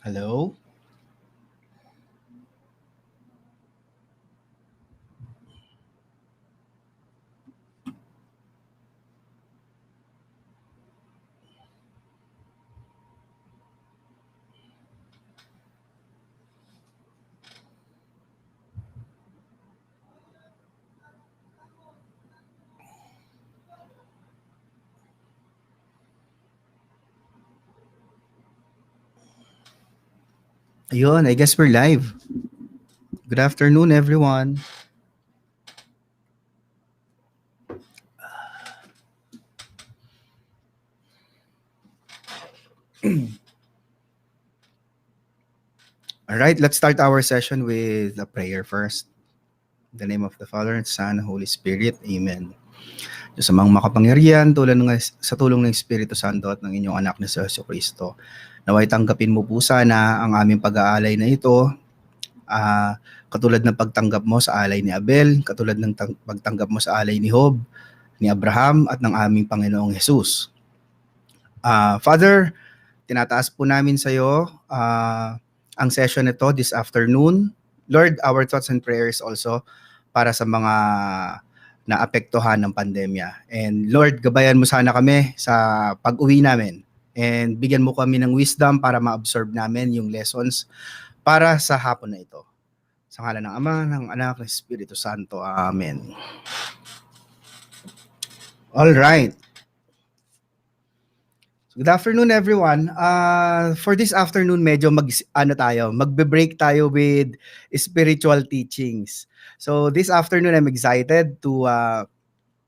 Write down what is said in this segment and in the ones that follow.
Hello? Ayun, I guess we're live. Good afternoon, everyone. All right, let's start our session with a prayer first. In the name of the Father, and Son, and Holy Spirit. Amen. Diyos amang makapangyarihan, sa tulong ng Espiritu Santo at ng inyong anak na si Jesucristo. Naway tanggapin mo po sana ang aming pag-aalay na ito, katulad ng pagtanggap mo sa alay ni Abel, katulad ng pagtanggap mo sa alay ni Job, ni Abraham at ng aming Panginoong Jesus. Father, tinataas po namin sa iyo ang session nito this afternoon. Lord, our thoughts and prayers also para sa mga naapektuhan ng pandemya. And Lord, gabayan mo sana kami sa pag-uwi namin. And bigyan mo kami ng wisdom para ma-absorb namin yung lessons para sa hapon na ito. Sa ngalan ng Ama, ng Anak, ng Espiritu Santo. Amen. All right. Good afternoon, everyone. For this afternoon, medyo magbe-break tayo with spiritual teachings. So this afternoon, I'm excited to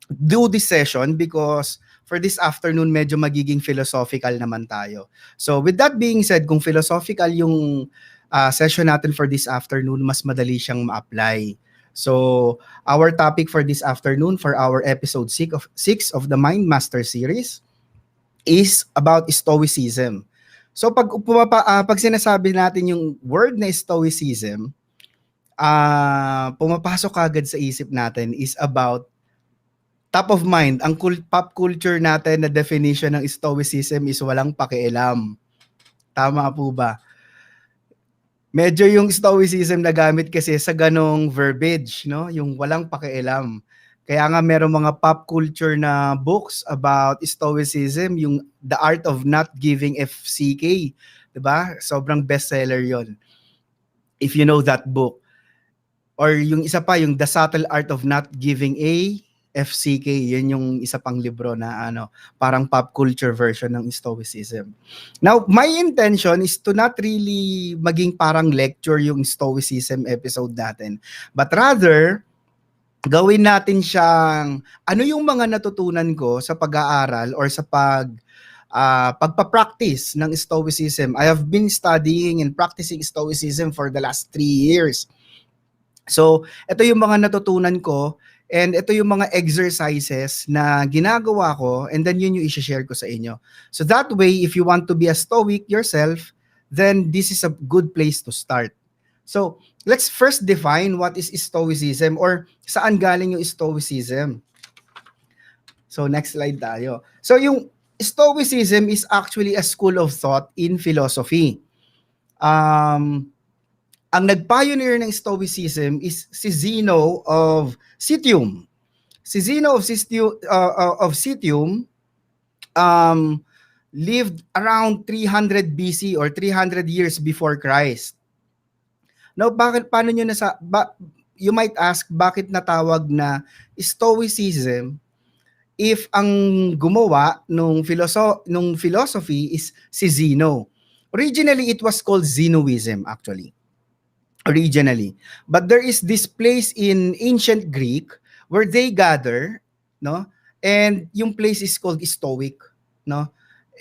do this session because for this afternoon, medyo magiging philosophical naman tayo. So with that being said, kung philosophical yung session natin for this afternoon, mas madali siyang ma-apply. So our topic for this afternoon, for our episode 6 of the MindMaster series, is about Stoicism. So pag sinasabi natin yung word na Stoicism, pumapasok agad sa isip natin is about top of mind. Ang pop culture natin na definition ng Stoicism is walang pakialam. Tama po ba? Medyo yung Stoicism na gamit kasi sa ganong verbiage, no? Yung walang pakialam. Kaya nga meron mga pop culture na books about Stoicism, yung The Art of Not Giving FCK, 'di ba? Sobrang bestseller 'yon. If you know that book. Or yung isa pa, yung The Subtle Art of Not Giving a FCK, yun yung isa pang libro na parang pop culture version ng Stoicism. Now, my intention is to not really maging parang lecture yung Stoicism episode natin, but rather gawin natin siyang ano yung mga natutunan ko sa pag-aaral or sa pagpa-practice ng Stoicism. I have been studying and practicing Stoicism for the last 3 years. So, ito yung mga natutunan ko and ito yung mga exercises na ginagawa ko and then yun yung i-share ko sa inyo. So that way, if you want to be a Stoic yourself, then this is a good place to start. So, let's first define what is Stoicism or saan galing yung Stoicism. So, next slide tayo. So, yung Stoicism is actually a school of thought in philosophy. Ang nag-pioneer ng Stoicism is si Zeno of Citium. Si Zeno of Citium lived around 300 BC or 300 years before Christ. Now, paano nyo you might ask, bakit natawag na Stoicism if ang gumawa nung philosophy is si Zeno? Originally, it was called Zenoism actually. Originally. But there is this place in ancient Greek where they gather, no? And yung place is called Stoic, no?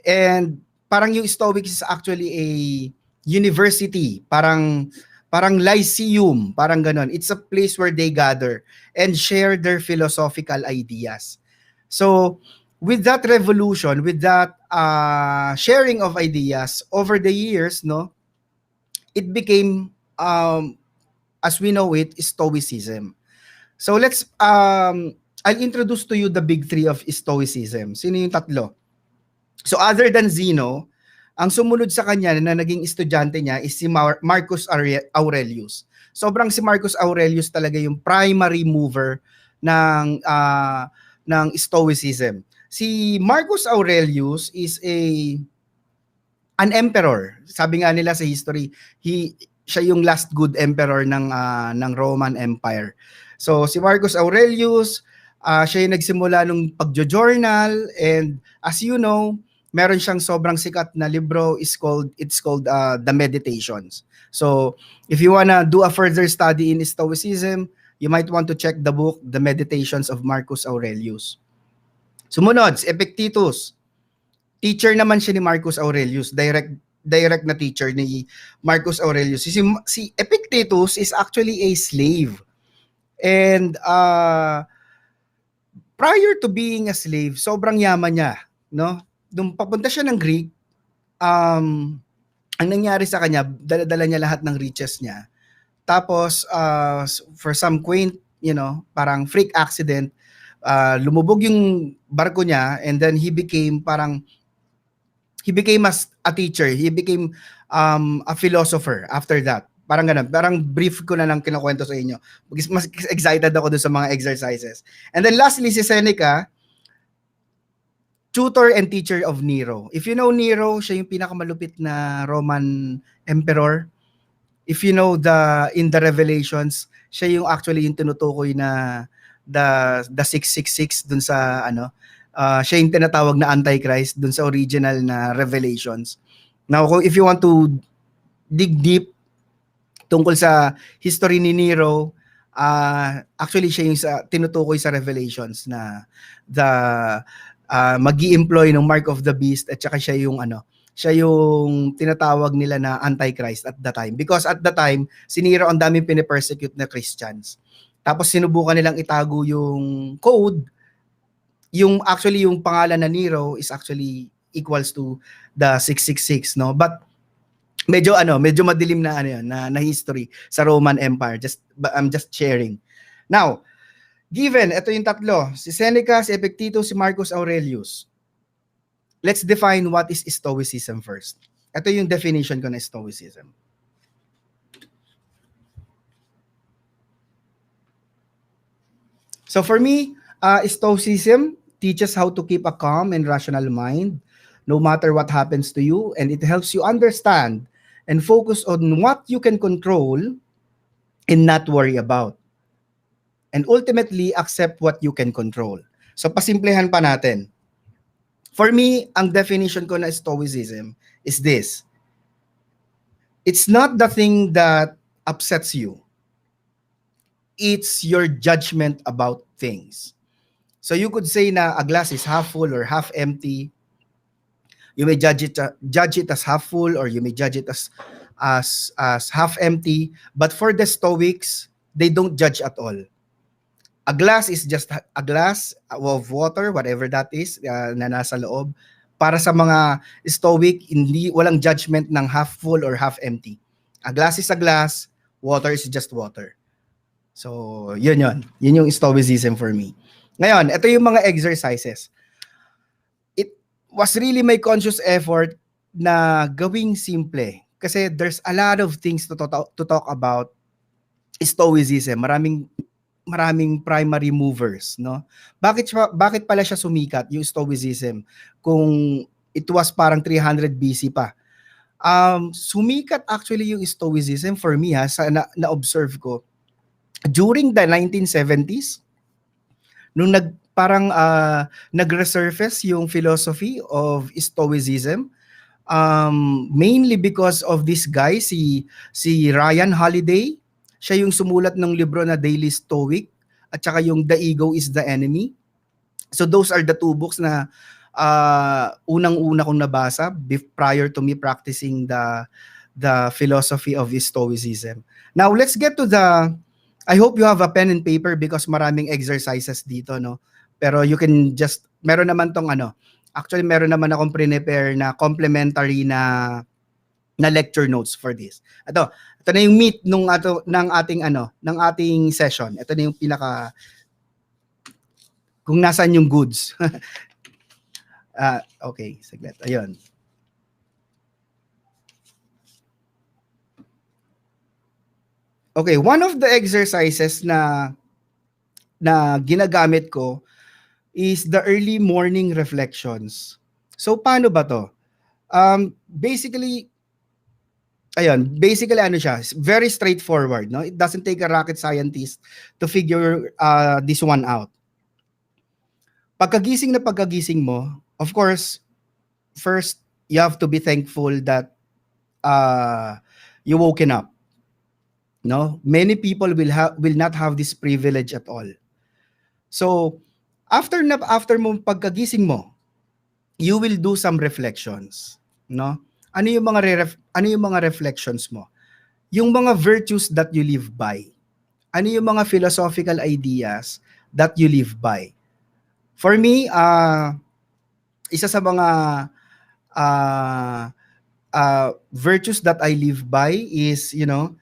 And parang yung Stoic is actually a university, parang lyceum, parang ganon. It's a place where they gather and share their philosophical ideas. So, with that revolution, with that sharing of ideas over the years, no, it became, as we know it, Stoicism. So, I'll introduce to you the big three of Stoicism. Sino yung tatlo? So, other than Zeno, Ang sumunod sa kanya na naging estudyante niya is si Marcus Aurelius. Sobrang si Marcus Aurelius talaga yung primary mover ng Stoicism. Si Marcus Aurelius is an emperor. Sabi nga nila sa history, siya yung last good emperor ng Roman Empire. So si Marcus Aurelius, siya yung nagsimula nung pagjo-journal, and as you know, meron siyang sobrang sikat na libro, it's called The Meditations. So if you wanna do a further study in Stoicism, you might want to check the book The Meditations of Marcus Aurelius. Sumunod, si Epictetus. Teacher naman siya ni Marcus Aurelius, direct na teacher ni Marcus Aurelius. Si Epictetus is actually a slave. And prior to being a slave, sobrang yaman niya, no? Nung papunta siya ng Greek, ang nangyari sa kanya, dala-dala niya lahat ng riches niya. Tapos for some quaint, parang freak accident, lumubog yung barko niya, and then he became as a teacher. He became a philosopher after that. Parang ganun. Parang brief ko na lang kinukwento sa inyo. Mas excited ako dun sa mga exercises. And then lastly, si Seneca, tutor and teacher of Nero. If you know Nero, siya yung pinakamalupit na Roman emperor. If you know in the Revelations, siya yung actually yung tinutukoy na the 666 dun sa siya yung tinatawag na Antichrist dun sa original na Revelations. Now, if you want to dig deep tungkol sa history ni Nero, actually siya yung tinutukoy sa Revelations na magi-employ ng Mark of the Beast, at saka siya yung tinatawag nila na Antichrist at the time. Because at the time, si Nero ang daming pinipersecute na Christians. Tapos sinubukan nilang itago yung code, yung pangalan na Nero is actually equals to the 666, no? But medyo madilim na na history sa Roman Empire. I'm just sharing. Now, given ito yung tatlo, si Seneca, si Epictetus, si Marcus Aurelius. Let's define what is Stoicism first. Ito yung definition ko na Stoicism. So for me, Stoicism teaches how to keep a calm and rational mind no matter what happens to you, and it helps you understand and focus on what you can control and not worry about. And ultimately, accept what you can control. So pasimplehan pa natin. For me, ang definition ko na Stoicism is this. It's not the thing that upsets you. It's your judgment about things. So you could say na a glass is half full or half empty. You may judge it as half full, or you may judge it as half empty. But for the Stoics, they don't judge at all. A glass is just a glass of water, whatever that is, na nasa loob. Para sa mga Stoic, walang judgment ng half full or half empty. A glass is a glass, water is just water. So, yun yung Stoicism for me. Ngayon, ito yung mga exercises. It was really my conscious effort na gawing simple. Kasi there's a lot of things to talk about Stoicism. Maraming primary movers, no? Bakit pala siya sumikat, yung Stoicism, kung it was parang 300 BC pa? Sumikat actually yung Stoicism for me, na-observe ko. During the 1970s, nung nag-resurface yung philosophy of Stoicism, mainly because of this guy, si Ryan Holiday. Siya yung sumulat ng libro na Daily Stoic, at saka yung The Ego is the Enemy. So those are the two books na unang-una kong nabasa prior to me practicing the philosophy of Stoicism. Now let's get to I hope you have a pen and paper because maraming exercises dito, no? Pero you can meron naman tong actually meron naman akong prepare na complementary na lecture notes for this. Ito na yung meat ng ating session. Ito na yung kung nasaan yung goods. Okay, saglit. Ayun. Okay, one of the exercises na ginagamit ko is the early morning reflections. So paano ba to? Basically, basically ano siya, very straightforward, no? It doesn't take a rocket scientist to figure this one out. Pagkagising mo, of course, first you have to be thankful that you woken up. No, many people will not have this privilege at all. So after mo pagkagising mo, you will do some reflections, no? Ano yung mga reflections mo? Yung mga virtues that you live by. Ano yung mga philosophical ideas that you live by? For me, isa sa mga virtues that I live by is, yung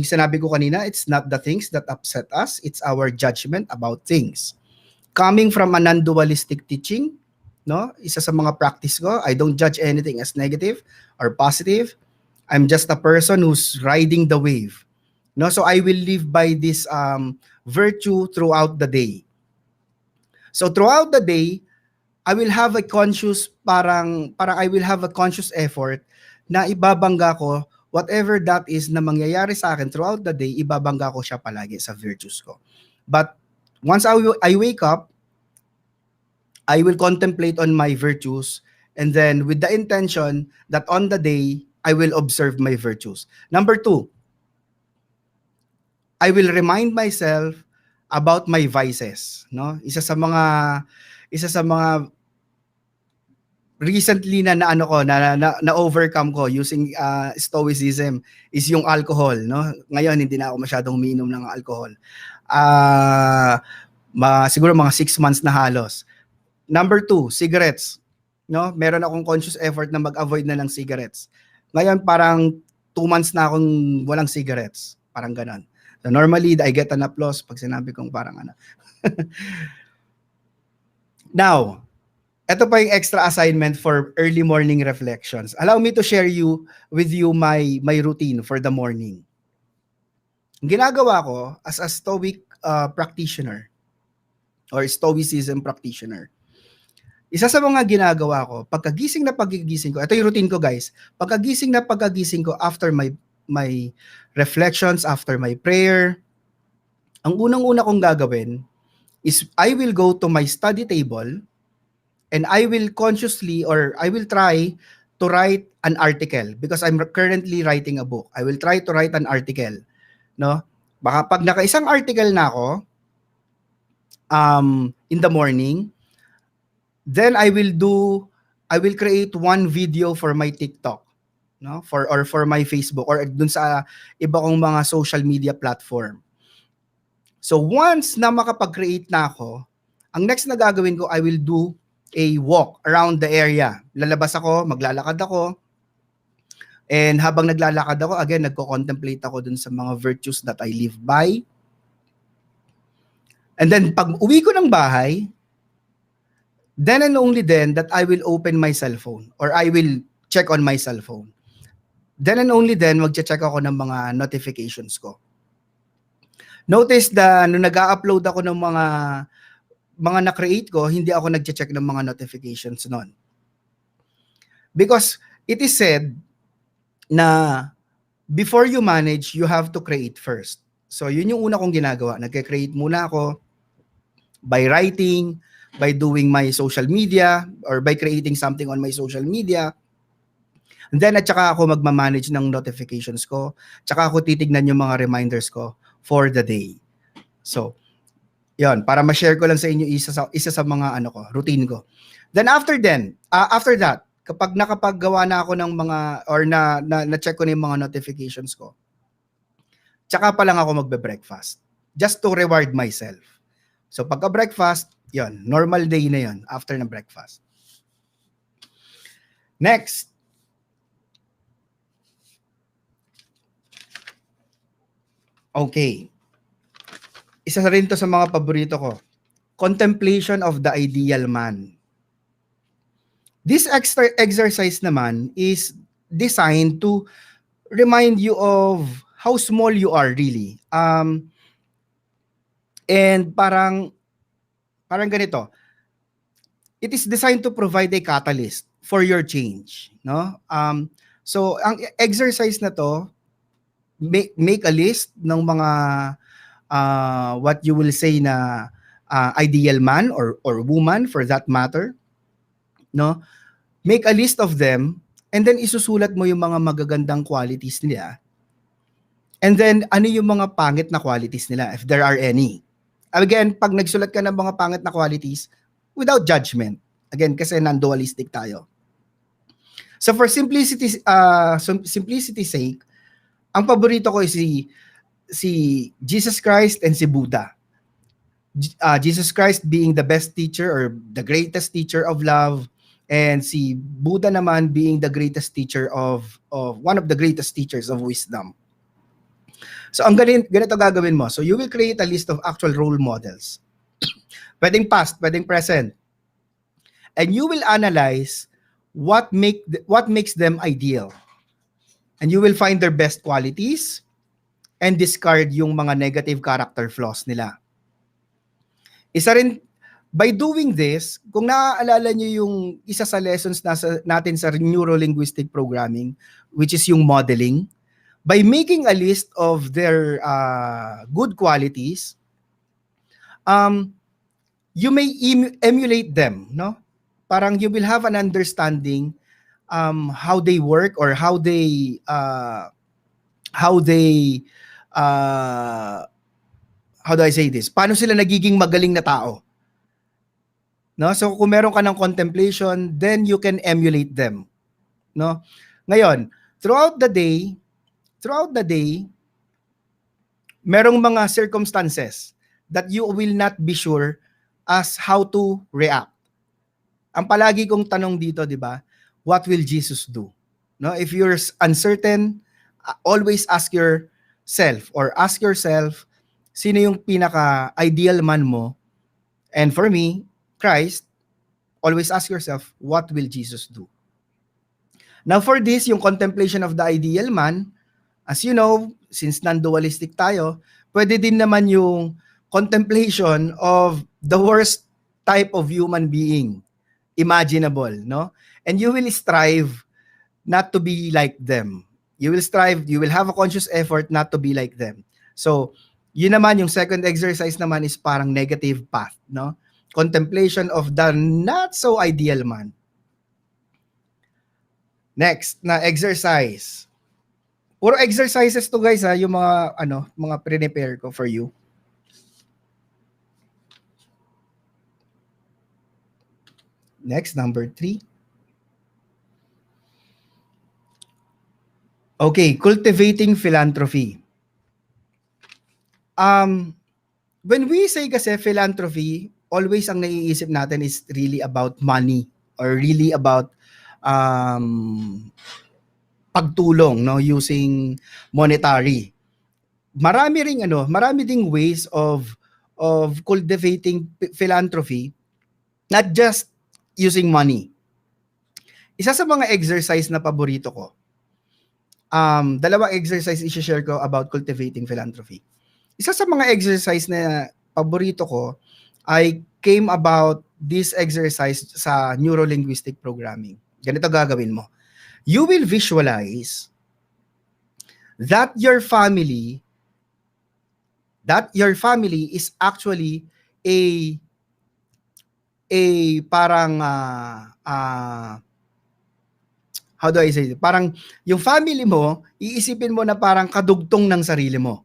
sinabi ko kanina, it's not the things that upset us, it's our judgment about things. Coming from a non-dualistic teaching, no? Isa sa mga practice ko, I don't judge anything as negative or positive. I'm just a person who's riding the wave. No, so I will live by this virtue throughout the day. So throughout the day, I will have a conscious parang I will have a conscious effort na ibabangga ko whatever that is na mangyayari sa akin throughout the day, ibabangga ko siya palagi sa virtues ko. But once I wake up, I will contemplate on my virtues, and then with the intention that on the day, I will observe my virtues. Number 2, I will remind myself about my vices, no? Isa sa mga recently na overcome ko using Stoicism is yung alcohol, no? Ngayon hindi na ako masyadong umiinom ng alcohol. Siguro mga 6 months na halos. Number 2, cigarettes. No? Meron akong conscious effort na mag-avoid na ng cigarettes. Ngayon parang 2 months na akong walang cigarettes. Parang ganon. So normally, I get an applause pag sinabi kong parang ano. Now, ito pa yung extra assignment for early morning reflections. Allow me to share with you my routine for the morning. Ang ginagawa ko as a Stoic practitioner or Stoicism practitioner, isa sa mga ginagawa ko, pagkagising ko, ito yung routine ko guys, pagkagising ko after my reflections, after my prayer, ang unang-una kong gagawin is I will go to my study table and I will try to write an article because I'm currently writing a book. I will try to write an article, no? Baka pag naka-isang article na ako in the morning, then I will create one video for my TikTok, no? For my Facebook or dun sa iba kong mga social media platform. So once na makapag-create na ako, ang next na gagawin ko, I will do a walk around the area. Lalabas ako, maglalakad ako. And habang naglalakad ako, again, nagko-contemplate ako dun sa mga virtues that I live by. And then pag uwi ko ng bahay, then and only then that I will open my cellphone or I will check on my cellphone. Then and only then, magche-check ako ng mga notifications ko. Notice that nung nag-upload ako ng mga na-create ko, hindi ako nagche-check ng mga notifications noon. Because it is said na before you manage, you have to create first. So yun yung una kong ginagawa. Nagke-create muna ako by writing, by doing my social media, or by creating something on my social media. And then at saka ako magmamanage ng notifications ko. Tsaka ako titignan yung mga reminders ko for the day. So, yon, para ma-share ko lang sa inyo isa sa mga routine ko. Then after that, kapag nakapaggawa na ako ng mga or na-check ko na yung mga notifications ko, tsaka pa lang ako magbe-breakfast just to reward myself. So pagka-breakfast, yon, normal day na yon after ng breakfast. Next. Okay. Isa rin to sa mga paborito ko. Contemplation of the ideal man. This exercise naman is designed to remind you of how small you are really. And parang ganito, it is designed to provide a catalyst for your change, no? So ang exercise na to, make a list ng mga what you will say na ideal man or woman for that matter, no? Make a list of them and then isusulat mo yung mga magagandang qualities nila. And then ano yung mga pangit na qualities nila if there are any. Again, pag nagsulat ka ng mga pangit na qualities, without judgment. Again, kasi non-dualistic tayo. So for simplicity's sake, ang paborito ko is si Jesus Christ and si Buddha. Jesus Christ being the best teacher or the greatest teacher of love, and si Buddha naman being the greatest teacher of one of the greatest teachers of wisdom. So ang ganito gagawin mo. So you will create a list of actual role models. Pwedeng past, pwedeng present. And you will analyze what makes them ideal. And you will find their best qualities and discard yung mga negative character flaws nila. Isa rin, by doing this, kung naaalala nyo yung isa sa lessons natin sa neuro-linguistic programming, which is yung modeling, by making a list of their good qualities, you may emulate them, no? Parang you will have an understanding how they work or how do I say this? Paano sila nagiging magaling na tao? No? So kung meron ka ng contemplation, then you can emulate them, no? Ngayon, throughout the day, merong mga circumstances that you will not be sure as how to react. Ang palagi kong tanong dito, di ba? What will Jesus do? No, if you're uncertain, always ask yourself, sino yung pinaka-ideal man mo? And for me, Christ, always ask yourself, what will Jesus do? Now for this, yung contemplation of the ideal man, as you know, since non-dualistic tayo, pwede din naman yung contemplation of the worst type of human being imaginable, no? And you will strive not to be like them. You will have a conscious effort not to be like them. So, yun naman, yung second exercise naman is parang negative path, no? Contemplation of the not so ideal man. Next na exercise. Puro exercises to guys ha, yung mga prepare ko for you. Next, number 3. Okay, cultivating philanthropy. When we say kasi philanthropy, always ang naiisip natin is really about money or really about pagtulong, no, using monetary. Marami ding ways of cultivating philanthropy, not just using money. Isa sa mga exercise na paborito ko, dalawang exercise i-share ko about cultivating philanthropy. Isa sa mga exercise na paborito ko ay came about this exercise sa neuro-linguistic programming. Ganito gagawin mo. You will visualize that your family is actually a parang how do I say it? Parang yung family mo, iisipin mo na parang kadugtong ng sarili mo.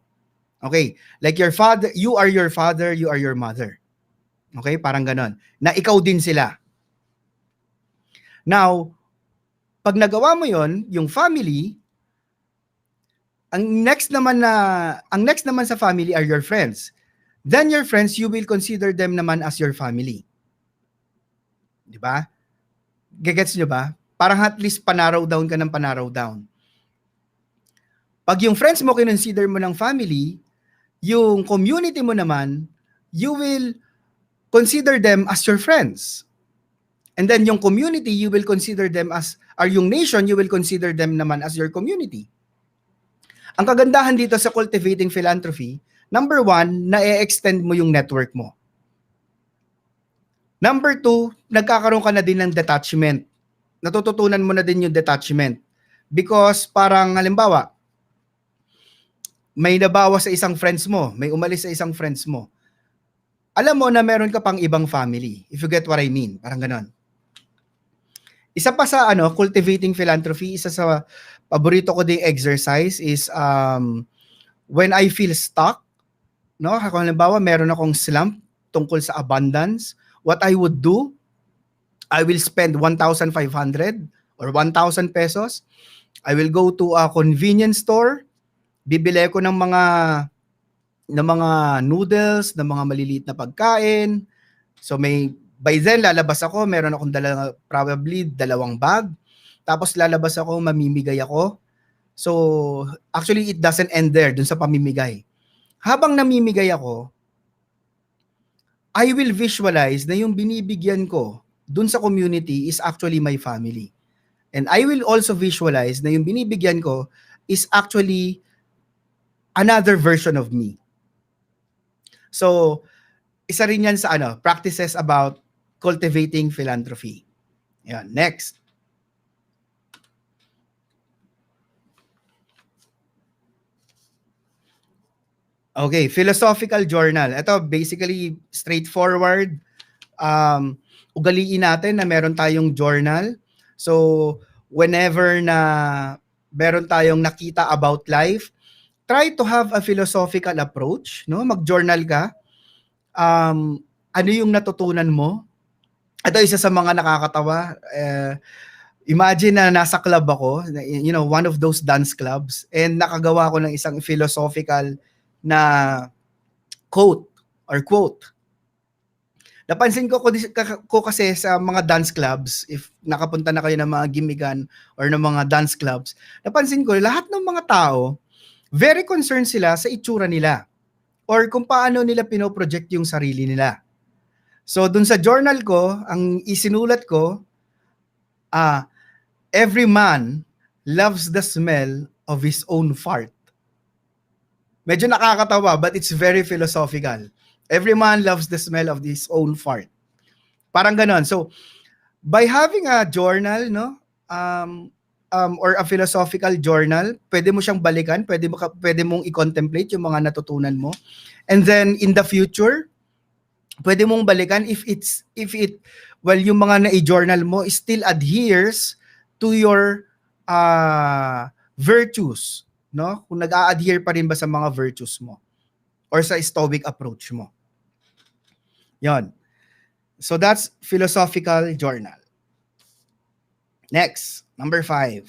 Okay? Like your father, you are your father, you are your mother. Okay? Parang ganon. Na ikaw din sila. Now, pag nagawa mo yon, yung family, ang next naman sa family are your friends. Then your friends, you will consider them naman as your family. Di ba? Gagets nyo ba? Parang at least panaraw down ka ng panaraw down. Pag yung friends mo kinonsider mo ng family, yung community mo naman, you will consider them as your friends. And then yung community, you will consider them as, or yung nation, you will consider them naman as your community. Ang kagandahan dito sa cultivating philanthropy, number one, na-extend mo yung network mo. Number two, nagkakaroon ka na din ng detachment. Natututunan mo na din yung detachment. Because parang halimbawa, may nabawas sa isang friends mo, may umalis sa isang friends mo. Alam mo na meron ka pang ibang family, if you get what I mean. Parang ganon. Isa pa sa cultivating philanthropy, isa sa paborito ko ding exercise is when I feel stuck, no? Kung halimbawa meron akong slump tungkol sa abundance, what I would do, I will spend 1,500 or 1,000 pesos. I will go to a convenience store, bibili ko ng mga noodles, ng mga maliliit na pagkain. So by then lalabas ako, meron akong probably 2 bag. Tapos lalabas ako, mamimigay ako. So actually it doesn't end there dun sa pamimigay. Habang namimigay ako, I will visualize na yung binibigyan ko dun sa community is actually my family. And I will also visualize na yung binibigyan ko is actually another version of me. So, isa rin yan sa practices about cultivating philanthropy. Yan, next. Okay, philosophical journal. Ito basically straightforward. Ugaliin natin na meron tayong journal. So, whenever na meron tayong nakita about life, try to have a philosophical approach, no? Mag-journal ka. Ano yung natutunan mo? Ito isa sa mga nakakatawa. Imagine na nasa club ako, one of those dance clubs, and nakagawa ko ng isang philosophical na quote. Napansin ko kasi sa mga dance clubs, if nakapunta na kayo ng mga gimigan or ng mga dance clubs, napansin ko lahat ng mga tao, very concerned sila sa itsura nila or kung paano nila pinoproject yung sarili nila. So dun sa journal ko, ang isinulat ko, every man loves the smell of his own fart. Medyo nakakatawa, but it's very philosophical. Every man loves the smell of his own fart. Parang ganon. So, by having a journal, no, or a philosophical journal, pwede mo siyang balikan, pwede mong i-contemplate yung mga natutunan mo. And then, in the future, pwede mong balikan if yung mga na-journal mo still adheres to your virtues, no? Kung nag-a-adhere pa rin ba sa mga virtues mo or sa stoic approach mo. Yon. So that's philosophical journal. Next, number 5.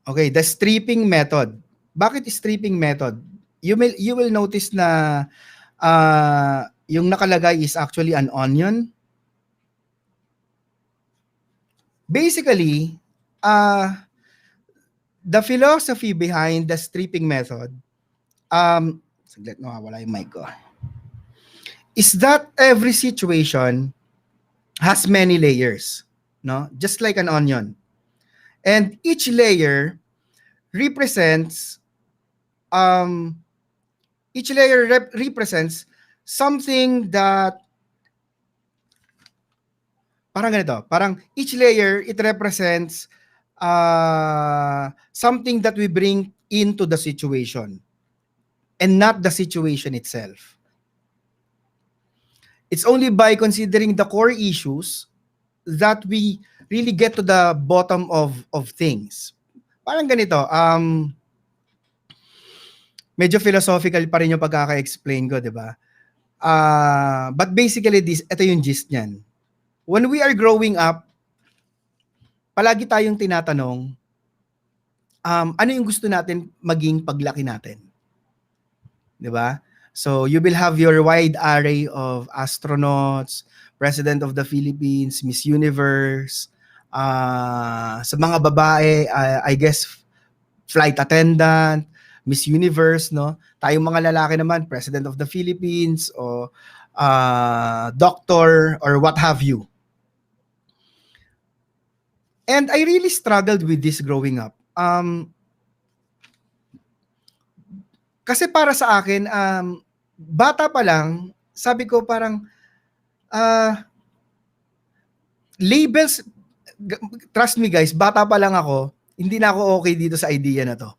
Okay, the stripping method. Bakit stripping method? You will notice na yung nakalagay is actually an onion. Basically, the philosophy behind the stripping method, saglit, nawawala yung mic ko, is that every situation has many layers, no? Just like an onion. And each layer represents something that parang ganito, parang each layer, it represents something that we bring into the situation and not the situation itself. It's only by considering the core issues that we really get to the bottom of things. Parang ganito, medyo philosophical pa rin yung pagkaka-explain ko, di ba? But basically, ito yung gist niyan. When we are growing up, palagi tayong tinatanong, ano yung gusto natin maging paglaki natin? Di ba? So, you will have your wide array of astronauts, President of the Philippines, Miss Universe, sa mga babae, I guess, flight attendant, Miss Universe, no? Tayong mga lalaki naman, President of the Philippines, o doctor, or what have you. And I really struggled with this growing up. Kasi para sa akin, bata pa lang, sabi ko parang, labels, trust me guys, bata pa lang ako, hindi na ako okay dito sa idea na to.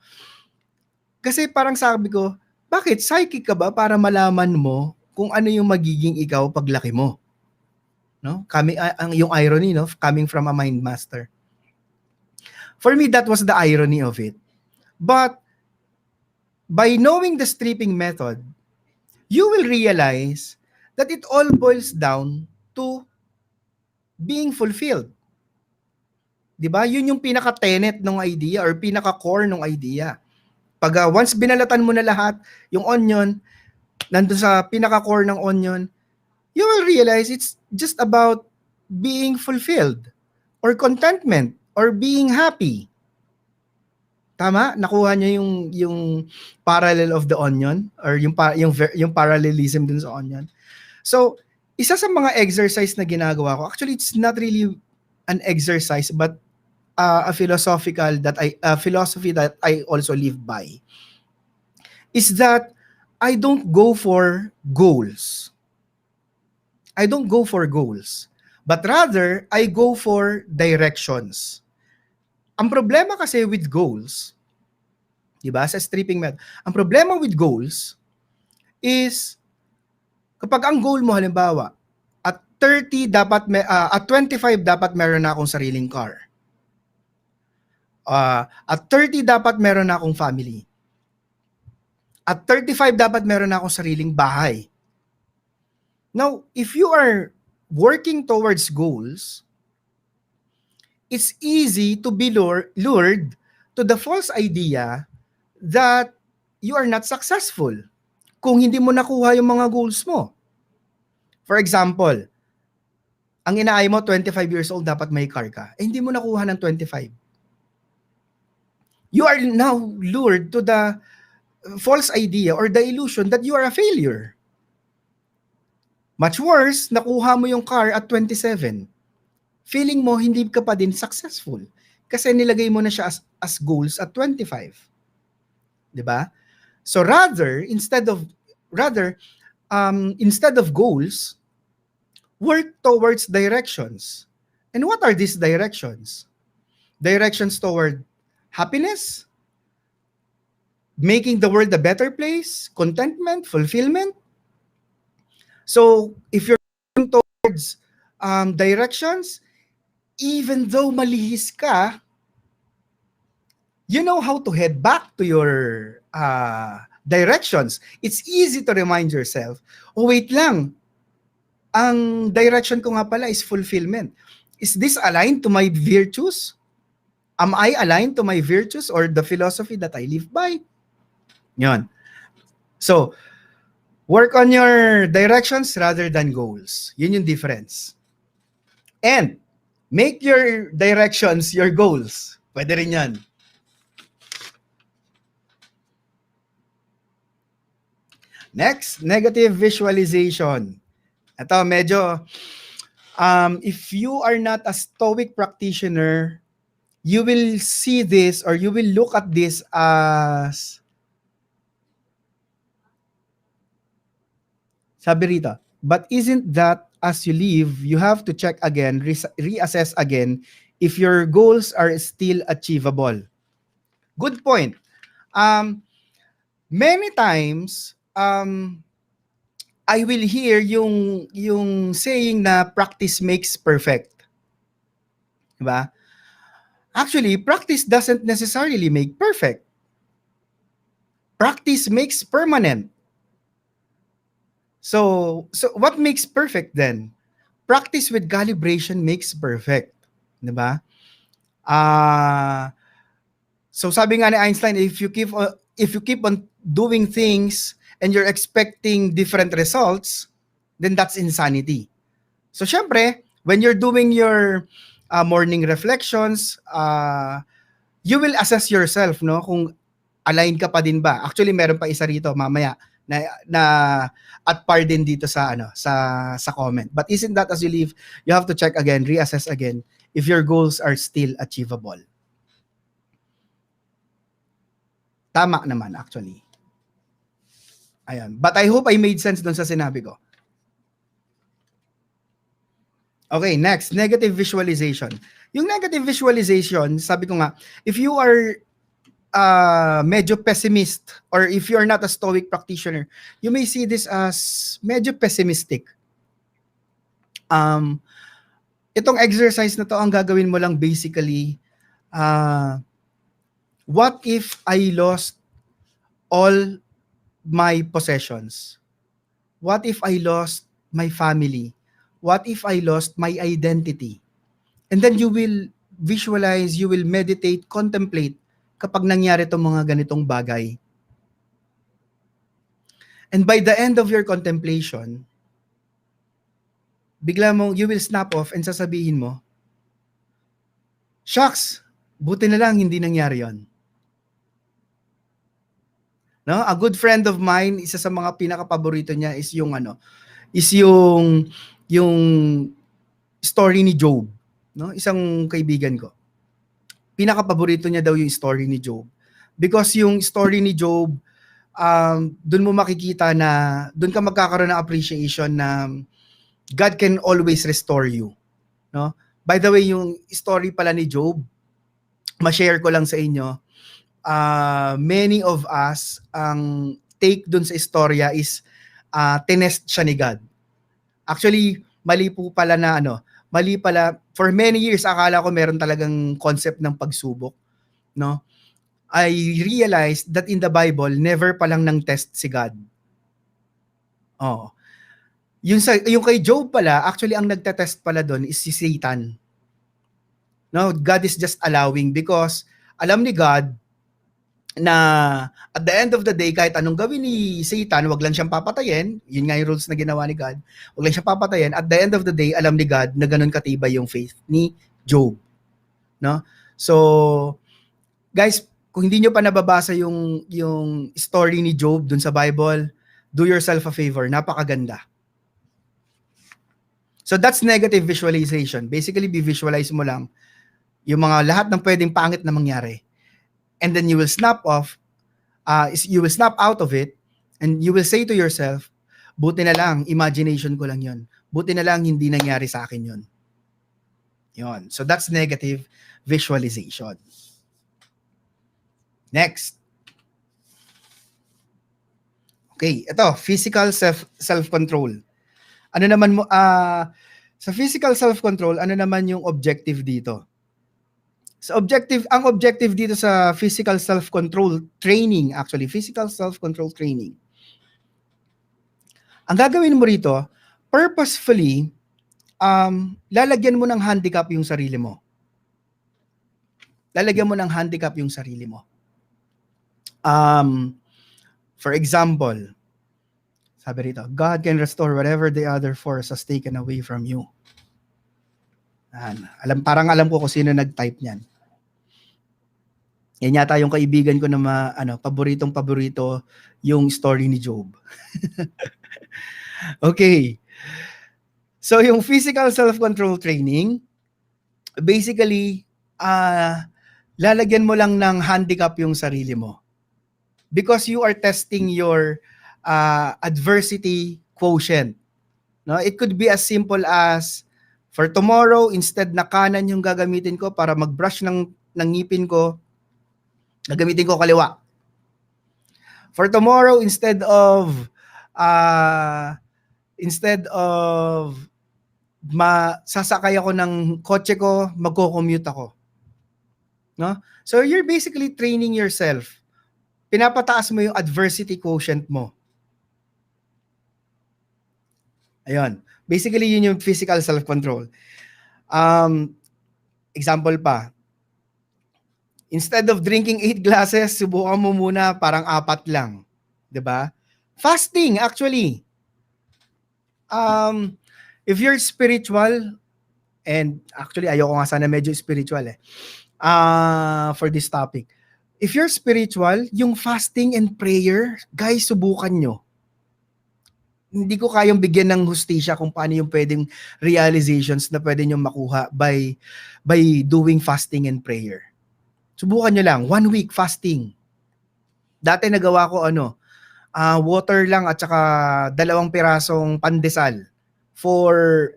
Kasi parang sabi ko, bakit psychic ka ba para malaman mo kung ano yung magiging ikaw paglaki mo? No? Yung irony, no? Coming from a MindMaster. For me, that was the irony of it. But by knowing the stripping method, you will realize that it all boils down to being fulfilled. Diba? Yun yung pinaka-tenet ng idea or pinaka-core ng idea. Pag once binalatan mo na lahat, yung onion, nandun sa pinaka-core ng onion, you will realize it's just about being fulfilled or contentment or being happy. Tama? Nakuha niyo yung parallel of the onion or yung parallelism dun sa onion. So, isa sa mga exercise na ginagawa ko, actually it's not really an exercise but a philosophy that I also live by, is that I don't go for goals. I don't go for goals, but rather I go for directions. Ang problema kasi with goals, diba, sa stripping method, ang problema with goals is kapag ang goal mo halimbawa at 30 dapat at 25 dapat meron na akong sariling car. At 30 dapat meron na akong family. At 35 dapat meron na akong sariling bahay. Now, if you are working towards goals, it's easy to be lured to the false idea that you are not successful kung hindi mo nakuha yung mga goals mo. For example, ang inaay mo, 25 years old, dapat may car ka. Hindi mo nakuha ng 25. You are now lured to the false idea or the illusion that you are a failure. Much worse, nakuha mo yung car at 27. Feeling mo hindi ka pa din successful kasi nilagay mo na siya as goals at 25. 'Di ba? So instead of goals, work towards directions. And what are these directions? Directions toward happiness, making the world a better place, contentment, fulfillment. So, if you're going towards directions, even though malihis ka, you know how to head back to your directions. It's easy to remind yourself, oh wait lang, ang direction ko nga pala is fulfillment. Is this aligned to my virtues? Am I aligned to my virtues or the philosophy that I live by? Yun. So, work on your directions rather than goals. Yun yung difference. And make your directions your goals. Pwede rin yan. Next, negative visualization. Ito, medyo, if you are not a Stoic practitioner, you will see this or you will look at this as, sabi rito, but isn't that as you live, you have to check again, reassess again if your goals are still achievable. Good point. Many times, I will hear yung saying na practice makes perfect. Diba? Actually, practice doesn't necessarily make perfect. Practice makes permanent. So what makes perfect then? Practice with calibration makes perfect. Diba? So sabi nga ni Einstein, if you keep on doing things and you're expecting different results, then that's insanity. So syempre, when you're doing your morning reflections, you will assess yourself, no, kung align ka pa din ba. Actually, meron pa isa rito mamaya na at par din dito sa sa comment. But isn't that as you leave, you have to check again, reassess again if your goals are still achievable. Tama naman actually. Ayan. But I hope I made sense dun sa sinabi ko. Okay, next, negative visualization. Yung negative visualization, sabi ko nga, if you are medyo pessimist or if you are not a stoic practitioner, you may see this as medyo pessimistic. Itong exercise na to, ang gagawin mo lang basically, what if I lost all my possessions? What if I lost my family? What if I lost my identity? And then you will visualize, you will meditate, contemplate kapag nangyari itong mga ganitong bagay. And by the end of your contemplation, bigla mo, you will snap off and sasabihin mo, shucks, buti na lang hindi nangyari yon. No? A good friend of mine, isa sa mga pinaka-paborito niya is yung story ni Job. No? Isang kaibigan ko. Pinaka-paborito niya daw yung story ni Job. Because yung story ni Job, doon mo makikita na, doon ka magkakaroon ng appreciation na God can always restore you. No? By the way, yung story pala ni Job, ma-share ko lang sa inyo, many of us, ang take dun sa istorya is, tinest siya ni God. Actually, mali pala, for many years, akala ko meron talagang concept ng pagsubok. No? I realized that in the Bible, never palang nang test si God. Oh. Yung kay Job pala, actually ang nagtetest pala doon is si Satan. No, God is just allowing because alam ni God na at the end of the day, kahit anong gawin ni Satan, wag lang siyang papatayin. Yun nga yung rules na ginawa ni God. Wag lang siyang papatayin. At the end of the day, alam ni God na ganun katibay yung faith ni Job. No? So, guys, kung hindi nyo pa nababasa yung story ni Job dun sa Bible, do yourself a favor. Napakaganda. So, that's negative visualization. Basically, visualize mo lang yung mga lahat ng pwedeng pangit na mangyari. And then you will snap out of it, and you will say to yourself, buti na lang, imagination ko lang yon. Buti na lang, hindi nangyari sa akin yon. Yon. So that's negative visualization. Next. Okay, ito, physical self-control. Ano naman mo, sa physical self-control, ano naman yung objective dito? Ang objective dito sa physical self-control training, physical self-control training. Ang gagawin mo rito, purposefully, lalagyan mo ng handicap yung sarili mo. Lalagyan mo ng handicap yung sarili mo. For example, sabi rito, God can restore whatever the other force has taken away from you. Parang alam ko kung sino nag-type niyan. Yan yata yung kaibigan ko na paboritong-paborito yung story ni Job. Okay. So yung physical self-control training, basically, lalagyan mo lang ng handicap yung sarili mo. Because you are testing your adversity quotient. No? It could be as simple as, for tomorrow, instead na kanan yung gagamitin ko para mag-brush ng ngipin ko, gagamitin ko kaliwa. For tomorrow, instead of sasakay ako ng kotse ko, magko-commute ako. No? So you're basically training yourself. Pinapataas mo yung adversity quotient mo. Ayun. Basically, yun yung physical self-control. Example pa. Instead of drinking 8 glasses, subukan mo muna parang 4 lang. 'Di ba? Fasting, actually. If you're spiritual, and actually, ayoko nga sana medyo spiritual for this topic. If you're spiritual, yung fasting and prayer, guys, subukan nyo. hindi ko kayang bigyan ng hustisya kung paano yung pwedeng realizations na pwede nyo makuha by doing fasting and prayer. Subukan nyo lang, 1 week fasting. Dati nagawa ko water lang at saka 2 pirasong pandesal for,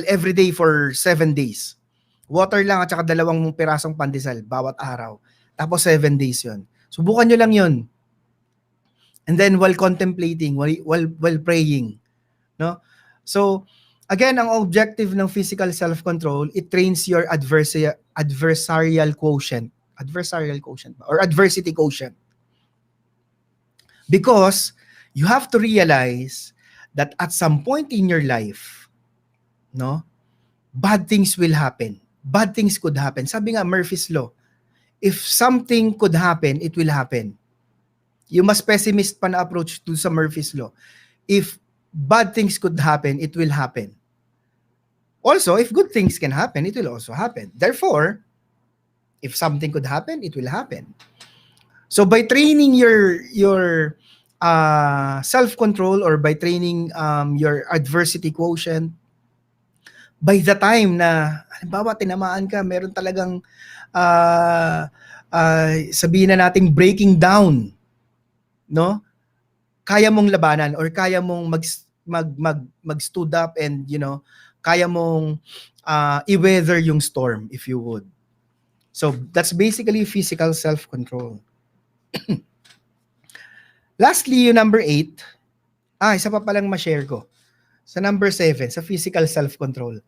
every day for 7 days. Water lang at saka 2 pirasong pandesal bawat araw. Tapos 7 days yon. Subukan nyo lang yon. And then while contemplating, while praying, no? So, again, ang objective ng physical self-control, it trains your adversarial quotient or adversity quotient. Because you have to realize that at some point in your life, no, bad things will happen. Bad things could happen. Sabi nga, Murphy's Law, if something could happen, it will happen. Yung mas pessimist pa na approach to sa Murphy's Law. If bad things could happen, it will happen. Also, if good things can happen, it will also happen. Therefore, if something could happen, it will happen. So by training your self-control or by training your adversity quotient, by the time na, halimbawa, tinamaan ka, meron talagang sabihin na nating breaking down, no? Kaya mong labanan or kaya mong mag stood up and kaya mong i-weather yung storm, if you would. So that's basically physical self-control. Lastly, yung number 8, isa pa palang ma-share ko. Sa number 7, sa physical self-control.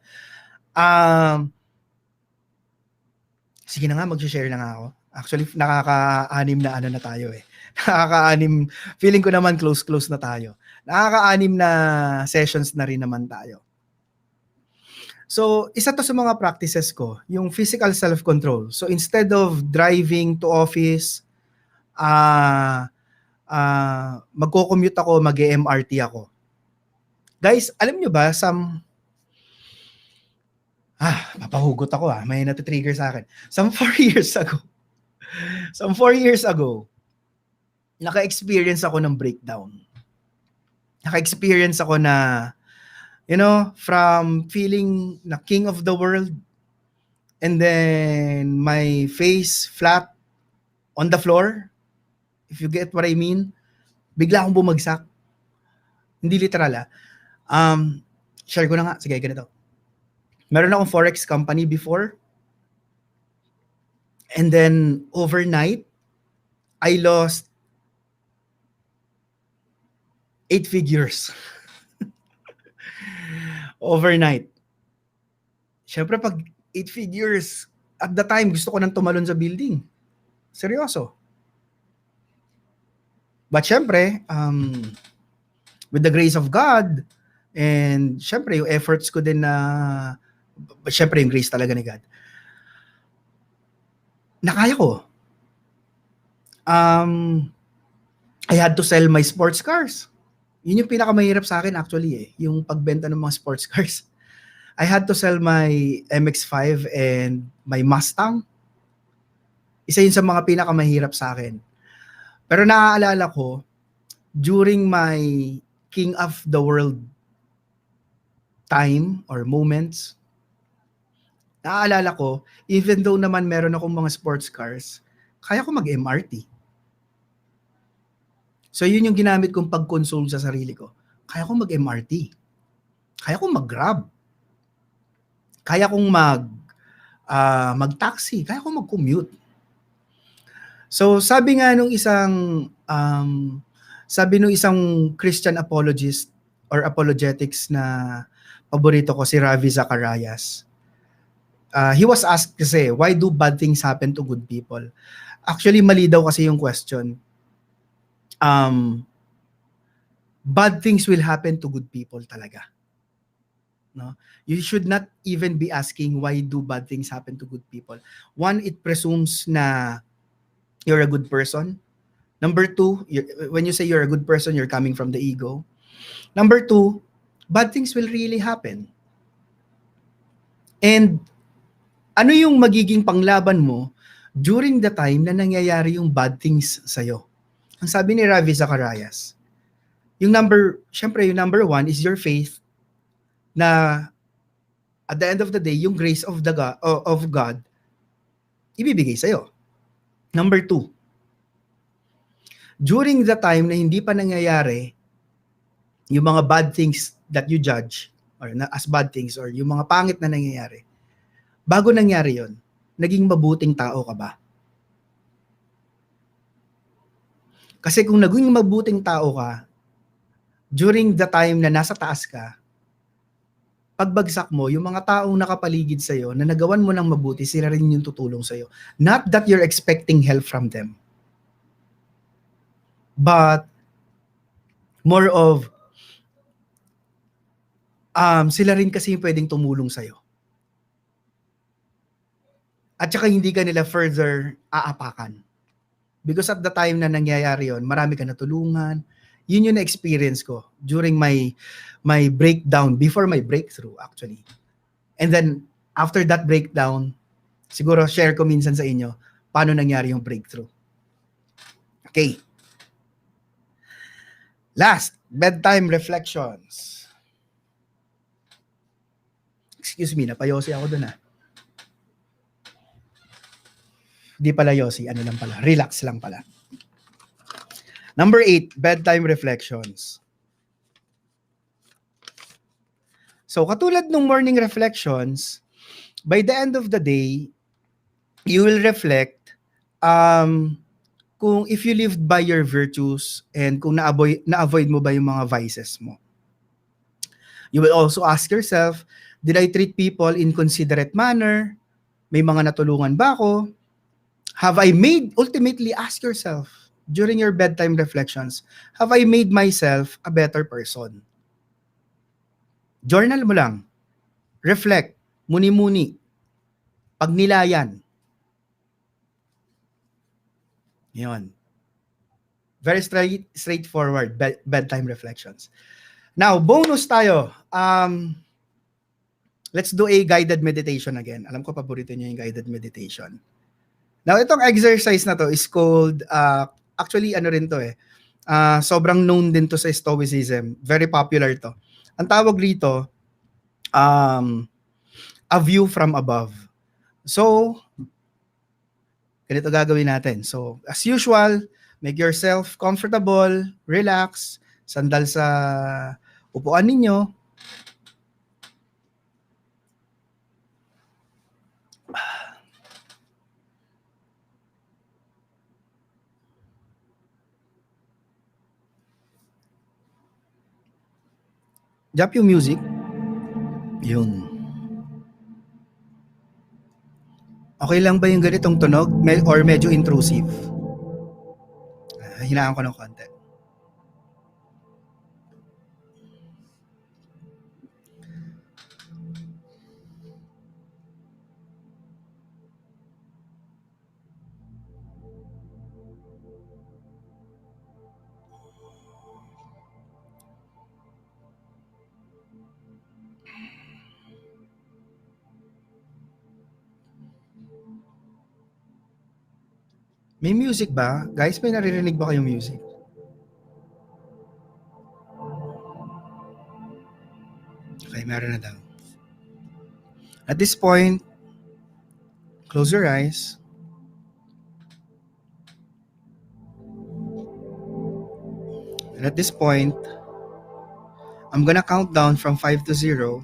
Sige na nga, mag-share na nga ako. Actually, nakaka-anim na na tayo eh. Nakaka-anim, feeling ko naman close na tayo. Nakaka-anim na sessions na rin naman tayo. So, isa to sa mga practices ko, yung physical self-control. So, instead of driving to office, magko-commute ako, mag-MRT ako. Guys, alam nyo ba, mapahugot ako may natitrigger sa akin. Some 4 years ago, naka-experience ako ng breakdown. Naka-experience ako na, from feeling na king of the world, and then my face flat on the floor, if you get what I mean, bigla akong bumagsak. Hindi literal share ko na nga, sige, ganito. Meron akong forex company before, and then overnight, I lost 8 figures. Overnight. Siyempre, pag 8 figures, at the time, gusto ko nang tumalon sa building. Seryoso. But siyempre, with the grace of God, and siyempre, yung efforts ko din na, siyempre, yung grace talaga ni God, nakaya ko. I had to sell my sports cars. Yun yung pinakamahirap sa akin actually yung pagbenta ng mga sports cars. I had to sell my MX-5 and my Mustang. Isa yun sa mga pinakamahirap sa akin. Pero naaalala ko, during my king of the world time or moments, naaalala ko, even though naman meron akong mga sports cars, kaya ko mag-MRT. So yun yung ginamit kong pag-console sa sarili ko. Kaya kong mag-MRT. Kaya kong mag-Grab. Kaya kong mag-taxi. Kaya kong mag-commute. So sabi nga nung isang Christian apologist or apologetics na paborito ko, si Ravi Zacharias. He was asked kasi, why do bad things happen to good people? Actually, mali daw kasi yung question. Bad things will happen to good people talaga. No? You should not even be asking why do bad things happen to good people. One, it presumes na you're a good person. Number 2, when you say you're a good person, you're coming from the ego. Number 2, bad things will really happen. And ano yung magiging panglaban mo during the time na nangyayari yung bad things sa'yo? Ang sabi ni Ravi Zacharias, syempre yung number one is your faith na at the end of the day, yung grace of God ibibigay sa'yo. Number two, during the time na hindi pa nangyayari yung mga bad things that you judge or as bad things or yung mga pangit na nangyayari, bago nangyari yon, naging mabuting tao ka ba? Kasi kung naging mabuting tao ka, during the time na nasa taas ka, pagbagsak mo, yung mga taong nakapaligid sa'yo na nagawan mo ng mabuti, sila rin yung tutulong sa'yo. Not that you're expecting help from them. But more of sila rin kasi yung pwedeng tumulong sa'yo. At saka hindi ka nila further aapakan. Because at the time na nangyayari yon, marami ka natulungan. Yun yung na-experience ko during my breakdown, before my breakthrough actually. And then, after that breakdown, siguro share ko minsan sa inyo paano nangyari yung breakthrough. Okay. Last, bedtime reflections. Excuse me, napayosi ako dun . Di pala yosi, ano lang pala, relax lang pala. Number 8, bedtime reflections. So, katulad ng morning reflections, by the end of the day, you will reflect kung if you lived by your virtues and kung na-avoid mo ba yung mga vices mo. You will also ask yourself, did I treat people in considerate manner? May mga natulungan ba ako? Ultimately ask yourself during your bedtime reflections, have I made myself a better person? Journal mo lang. Reflect. Muni-muni. Pagnilayan. Yun. Very straightforward bedtime reflections. Now, bonus tayo. Let's do a guided meditation again. Alam ko, paborito niyo yung guided meditation. Now, itong exercise na to is called, actually, ano rin to sobrang known din to sa Stoicism. Very popular to. Ang tawag rito, a view from above. So, ganito gagawin natin. So, as usual, make yourself comfortable, relax, sandal sa upuan ninyo. Drop yung music. Yun. Okay lang ba yung ganitong tunog? Or medyo intrusive? Hinaan ko ng konti. May music ba? Guys, may naririnig ba kayong music? Okay, meron na daw. At this point, close your eyes. And at this point, I'm gonna count down from 5 to 0.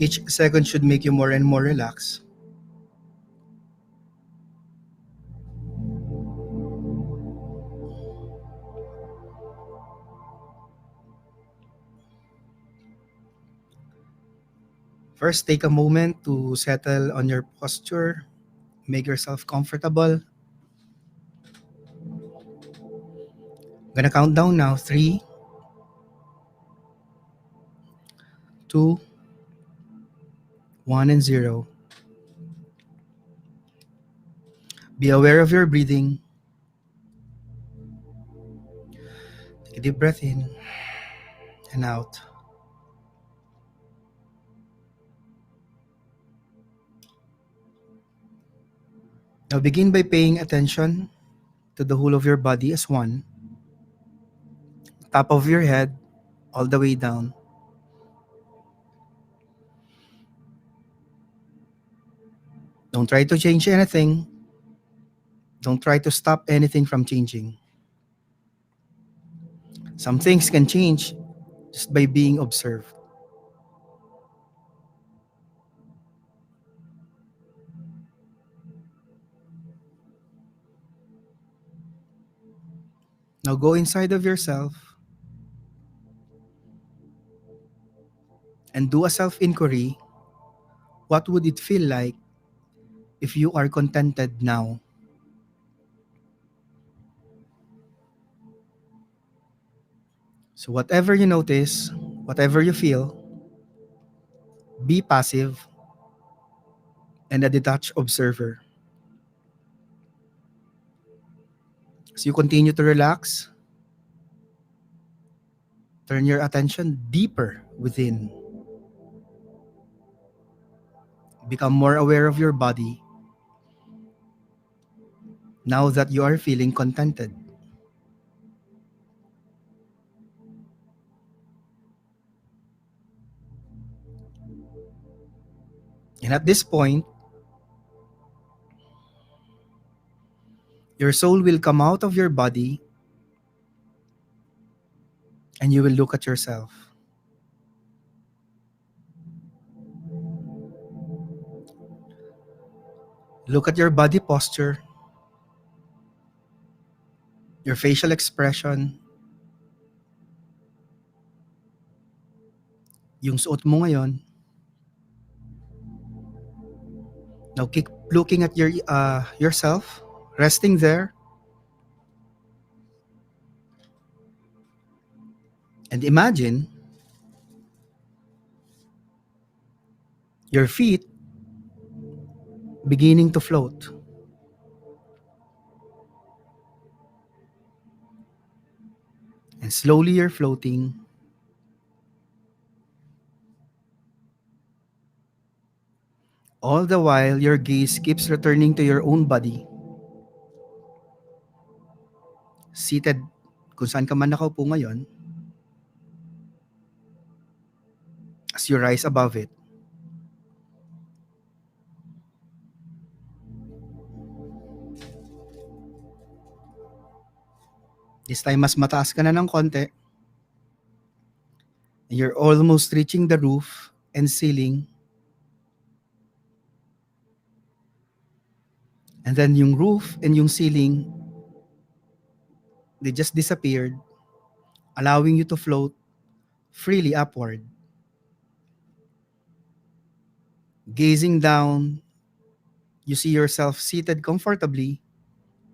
Each second should make you more and more relaxed. First, take a moment to settle on your posture. Make yourself comfortable. I'm gonna count down now. 3, 2, 1, and 0. Be aware of your breathing. Take a deep breath in and out. Now begin by paying attention to the whole of your body as one, top of your head, all the way down. Don't try to change anything. Don't try to stop anything from changing. Some things can change just by being observed. Now go inside of yourself and do a self-inquiry. What would it feel like if you are contented now? So whatever you notice, whatever you feel, be passive and a detached observer. As you continue to relax, turn your attention deeper within. Become more aware of your body now that you are feeling contented. And at this point, your soul will come out of your body and you will look at yourself. Look at your body posture, your facial expression, yung suot mo ngayon. Now keep looking at yourself, resting there, and imagine your feet beginning to float. And slowly you're floating. All the while, your gaze keeps returning to your own body. Seated kung saan ka man nakaupo ngayon, as you rise above it. This time, mas mataas ka na ng konti. You're almost reaching the roof and ceiling. And then yung roof and yung ceiling, they just disappeared, allowing you to float freely upward. Gazing down, you see yourself seated comfortably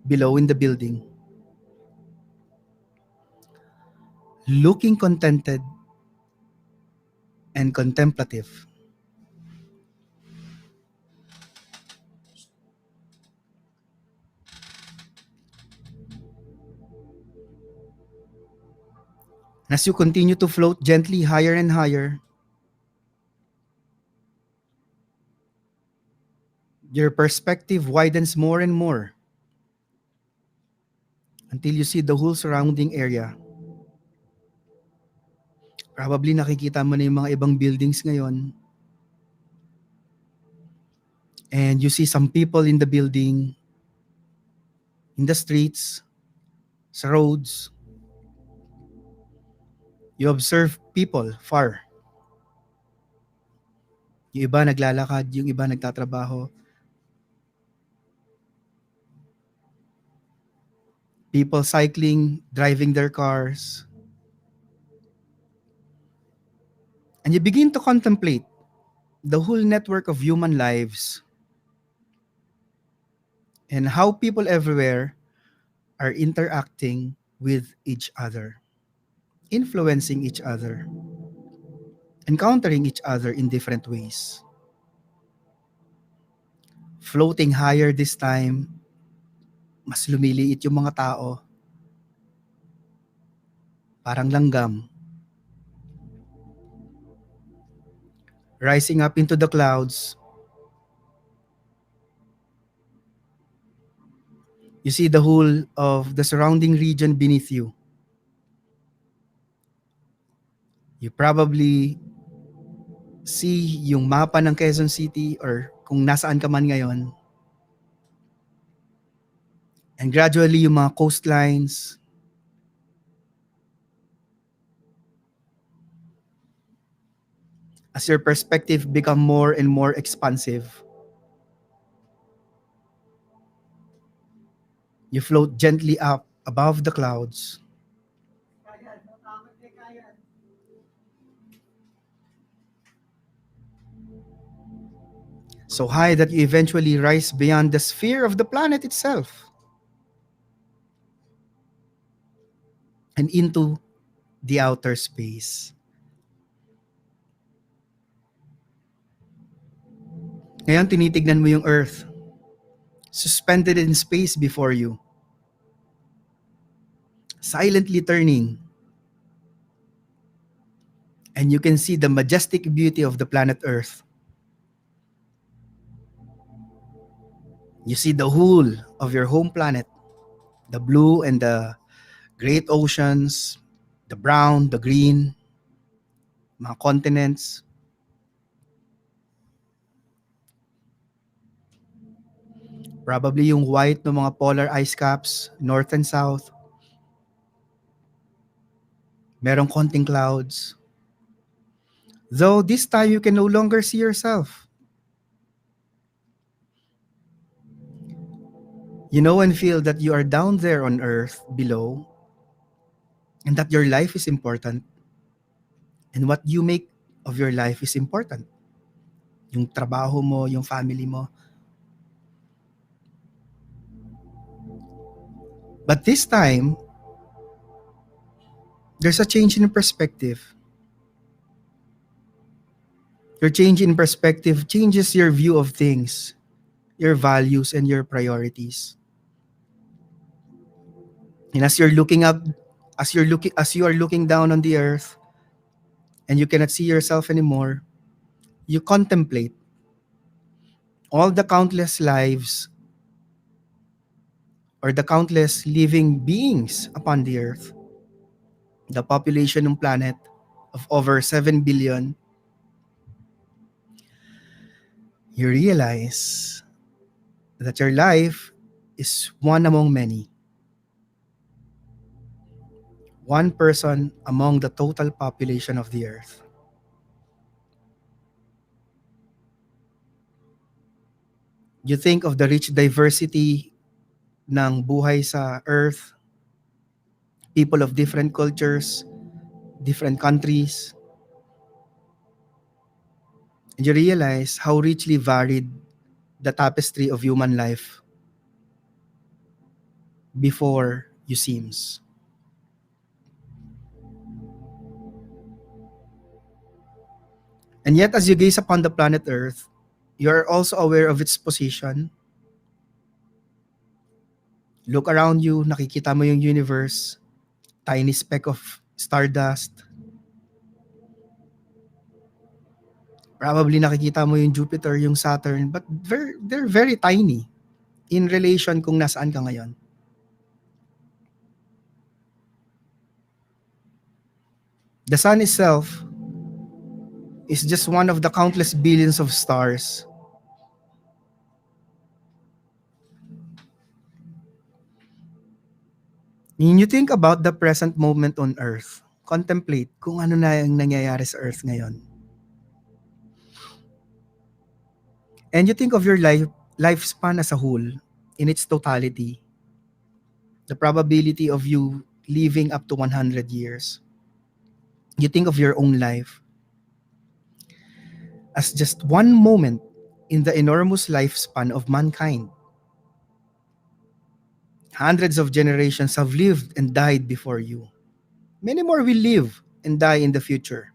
below in the building. Looking contented and contemplative. As you continue to float gently higher and higher, your perspective widens more and more until you see the whole surrounding area. Probably nakikita mo na yung mga ibang buildings ngayon. And you see some people in the building, in the streets, sa roads. You observe people far. Yung iba naglalakad, yung iba nagtatrabaho. People cycling, driving their cars. And you begin to contemplate the whole network of human lives and how people everywhere are interacting with each other, influencing each other, encountering each other in different ways. Floating higher this time, mas lumiliit yung mga tao. Parang langgam. Rising up into the clouds, You see the whole of the surrounding region beneath you. You probably see yung mapa ng Quezon City or kung nasaan ka man ngayon. And gradually yung mga coastlines, as your perspective become more and more expansive, you float gently up above the clouds. So high that you eventually rise beyond the sphere of the planet itself and into the outer space. Ngayon, tinitignan mo yung Earth, suspended in space before you, silently turning, and you can see the majestic beauty of the planet Earth. You see the whole of your home planet, the blue and the great oceans, the brown, the green, mga continents, probably yung white ng mga polar ice caps, north and south. Merong konting clouds. Though this time you can no longer see yourself. You know and feel that you are down there on earth below and that your life is important and what you make of your life is important. Yung trabaho mo, yung family mo. But this time, there's a change in perspective. Your change in perspective changes your view of things, your values, and your priorities. And as you're looking up, as you are looking down on the earth, and you cannot see yourself anymore, you contemplate all the countless lives or the countless living beings upon the earth, the population ng planet of over 7 billion. You realize that your life is one among many. One person among the total population of the earth. You think of the rich diversity ng buhay sa earth, people of different cultures, different countries, and you realize how richly varied the tapestry of human life before you seems. And yet, as you gaze upon the planet Earth, you are also aware of its position. Look around you, nakikita mo yung universe, tiny speck of stardust. Probably nakikita mo yung Jupiter, yung Saturn, but they're very tiny in relation kung nasaan ka ngayon. The sun itself is just one of the countless billions of stars. When you think about the present moment on Earth, contemplate kung ano na yung nangyayari sa Earth ngayon. And you think of your lifespan as a whole, in its totality, the probability of you living up to 100 years. You think of your own life as just one moment in the enormous lifespan of mankind. Hundreds of generations have lived and died before you. Many more will live and die in the future.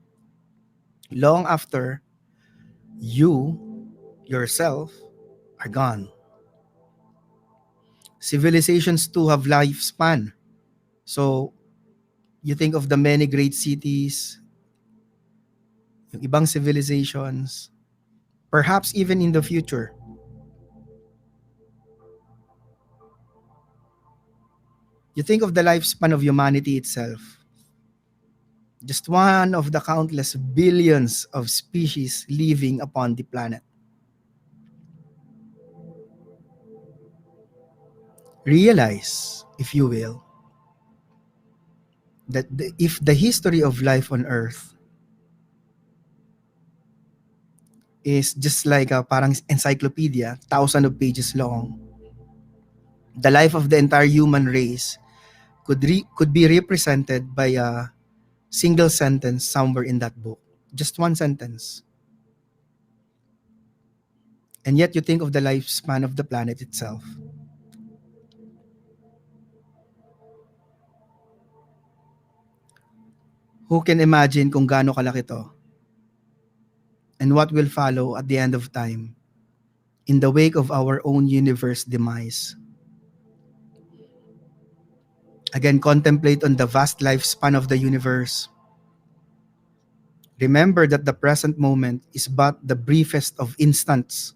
Long after you, yourself, are gone. Civilizations too have lifespan. So, you think of the many great cities, yung ibang civilizations, perhaps even in the future. You think of the lifespan of humanity itself. Just one of the countless billions of species living upon the planet. Realize, if you will, that if the history of life on Earth is just like a parang encyclopedia, thousands of pages long, the life of the entire human race could be represented by a single sentence somewhere in that book. Just one sentence. And yet you think of the lifespan of the planet itself. Who can imagine kung gaano kalaki to? And what will follow at the end of time in the wake of our own universe demise? Again, contemplate on the vast lifespan of the universe. Remember that the present moment is but the briefest of instants,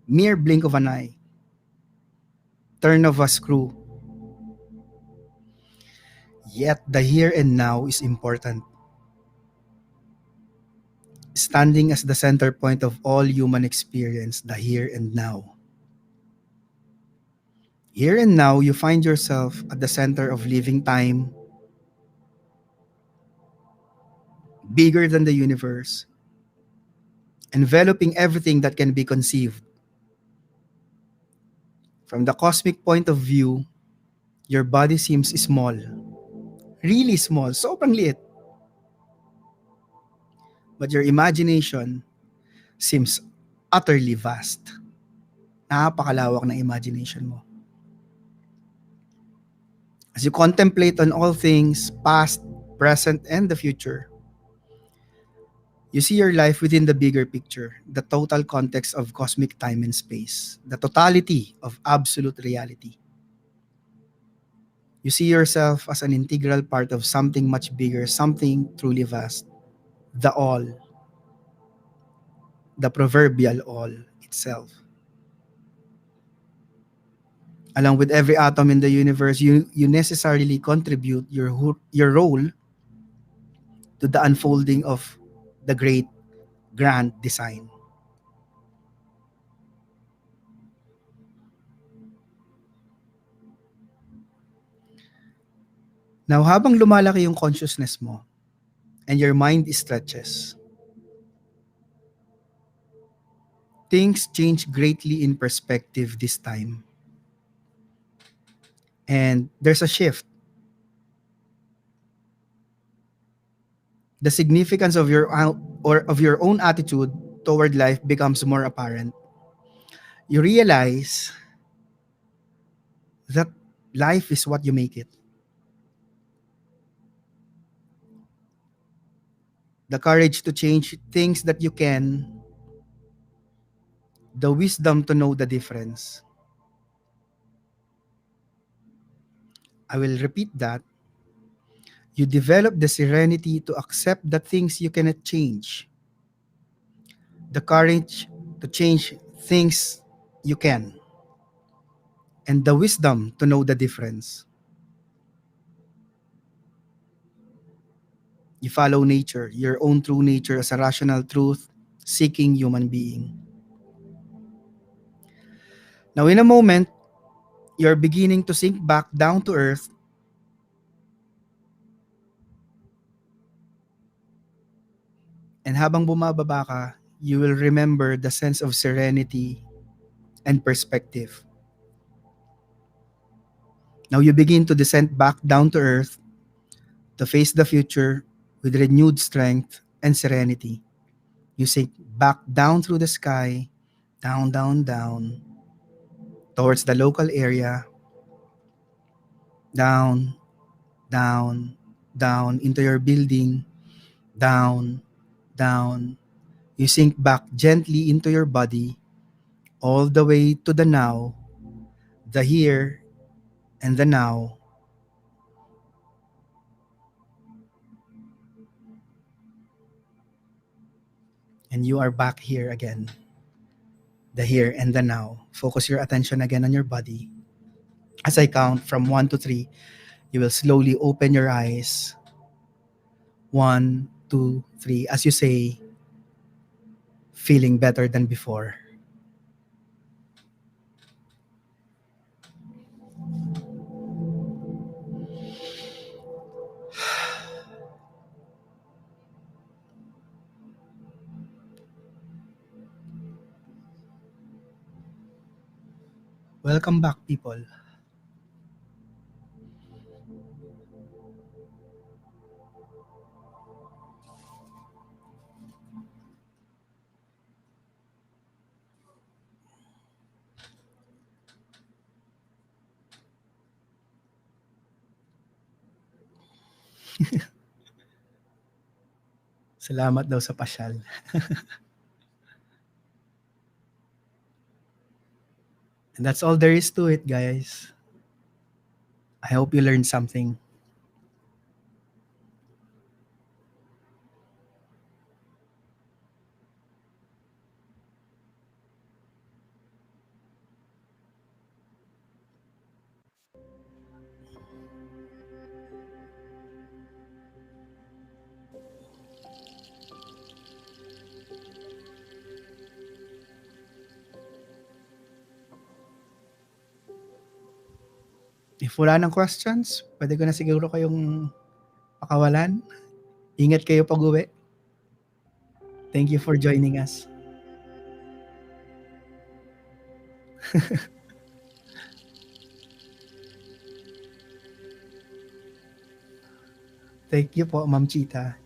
mere blink of an eye, turn of a screw. Yet the here and now is important, standing as the center point of all human experience, the here and now. Here and now, you find yourself at the center of living time, bigger than the universe, enveloping everything that can be conceived. From the cosmic point of view, your body seems small, really small, sobrang liit. But your imagination seems utterly vast. Napakalawak ng imagination mo. As you contemplate on all things, past, present, and the future, you see your life within the bigger picture, the total context of cosmic time and space, the totality of absolute reality. You see yourself as an integral part of something much bigger, something truly vast, the all, the proverbial all itself. Along with every atom in the universe, you necessarily contribute your role to the unfolding of the great grand design. Now, habang lumalaki yung consciousness mo and your mind stretches, things change greatly in perspective this time. And there's a shift. The significance of your own attitude toward life becomes more apparent. You realize that life is what you make it. The courage to change things that you can, the wisdom to know the difference. I will repeat that. You develop the serenity to accept the things you cannot change, the courage to change things you can, and the wisdom to know the difference. You follow nature, your own true nature as a rational truth, seeking human being. Now, in a moment, you're beginning to sink back down to earth. And habang bumababa ka, you will remember the sense of serenity and perspective. Now you begin to descend back down to earth to face the future with renewed strength and serenity. You sink back down through the sky, down, down, down, towards the local area, down, down, down into your building, down, down. You sink back gently into your body, all the way to the now, the here and the now. And you are back here again, the here and the now. Focus your attention again on your body. As I count from 1 to 3, you will slowly open your eyes. 1, 2, 3. As you say, feeling better than before. Welcome back, people. Salamat daw sa pasyal. And that's all there is to it, guys. I hope you learned something. If wala ng questions, pwede ko na siguro kayong pakawalan. Ingat kayo pag-uwi. Thank you for joining us. Thank you po, Ma'am Chita.